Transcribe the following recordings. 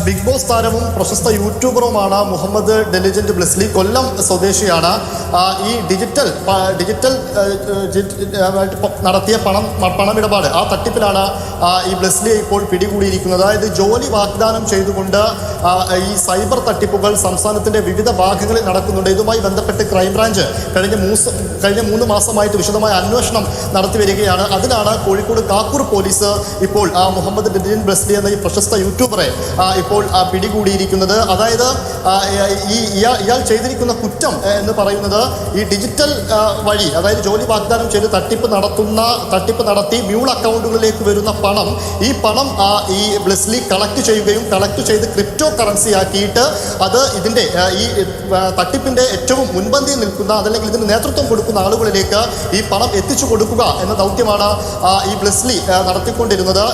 Big boss താരവും പ്രശസ്ത യൂട്യൂബറുമാണ് Muhammad diligent Blesslee. കൊല്ലം സ്വദേശിയാണ്. ഈ ഡിജിറ്റൽ നടത്തിയ പണമിടപാട്, ആ തട്ടിപ്പിലാണ് ഈ ബ്ലെസ്ലിയെ ഇപ്പോൾ പിടികൂടിയിരിക്കുന്നത്. അതായത് ജോലി വാഗ്ദാനം ചെയ്തുകൊണ്ട് ഈ സൈബർ തട്ടിപ്പുകൾ സംസ്ഥാനത്തിന്റെ വിവിധ ഭാഗങ്ങളിൽ നടക്കുന്നുണ്ട്. ഇതുമായി ബന്ധപ്പെട്ട് ക്രൈംബ്രാഞ്ച് കഴിഞ്ഞ 3 മാസമായിട്ട് വിശദമായ അന്വേഷണം നടത്തി വരികയാണ്. അതിലാണ് കോഴിക്കോട് കാക്കൂർ പോലീസ് ഇപ്പോൾ മുഹമ്മദ് ഡെലിജന്റ് ബ്ലെസ്ലി എന്ന ഈ പ്രശസ്ത യൂട്യൂബറെ ഇപ്പോൾ പിടികൂടിയിരിക്കുന്നത്. അതായത് ഇയാൾ ചെയ്തിരിക്കുന്ന കുറ്റം എന്ന് പറയുന്നത് ഈ ഡിജിറ്റൽ വഴി, അതായത് ജോലി വാഗ്ദാനം ചെയ്ത് തട്ടിപ്പ് നടത്തി മ്യൂൾ അക്കൗണ്ടുകളിലേക്ക് വരുന്ന പണം, ഈ പണം ഈ ബ്ലെസ്ലി കളക്ട് ചെയ്ത് ക്രിപ്റ്റോ കറൻസി ആക്കിയിട്ട് അത് ഇതിൻ്റെ ഈ തട്ടിപ്പിൻ്റെ ഏറ്റവും മുൻപന്തിയിൽ നിൽക്കുന്ന, അതല്ലെങ്കിൽ ഇതിന് നേതൃത്വം കൊടുക്കുന്ന ആളുകളിലേക്ക് ഈ പണം എത്തിച്ചു കൊടുക്കുക എന്ന ദൗത്യമാണ് ഈ ബ്ലെസ്ലി നടത്തിക്കൊണ്ടിരുന്നത്.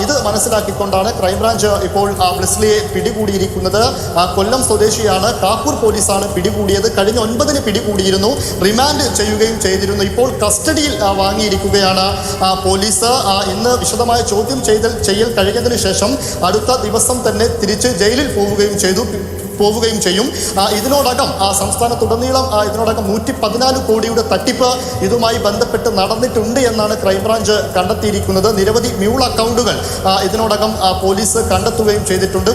ഇത് മനസ്സിലാക്കിക്കൊണ്ടാണ് ക്രൈംബ്രാഞ്ച് ഇപ്പോൾ ബ്ലെസ്ലിയെ പിടികൂടിയിരിക്കുന്നത്. കൊല്ലം സ്വദേശിയാണ്. കാക്കൂർ പോലീസാണ് പിടികൂടിയത്. കഴിഞ്ഞ 9-ന് പിടികൂടിയിരുന്നു, റിമാൻഡ് ചെയ്യുകയും ചെയ്തിരുന്നു. ഇപ്പോൾ കസ്റ്റഡിയിൽ വാങ്ങിയിരിക്കുകയാണ് പോലീസ്. ഇന്ന് വിശദമായ ചോദ്യം ചെയ്യൽ കഴിഞ്ഞതിന് ശേഷം അടുത്ത ദിവസം തന്നെ തിരിച്ച് ജയിലിൽ പോവുകയും ചെയ്യും. ഇതിനോടകം സംസ്ഥാനത്തുടനീളം 114 കോടിയുടെ തട്ടിപ്പ് ഇതുമായി ബന്ധപ്പെട്ട് നടന്നിട്ടുണ്ട് എന്നാണ് ക്രൈംബ്രാഞ്ച് കണ്ടെത്തിയിരിക്കുന്നത്. നിരവധി മ്യൂൾ അക്കൗണ്ടുകൾ ഇതിനോടകം പോലീസ് കണ്ടെത്തുകയും ചെയ്തിട്ടുണ്ട്.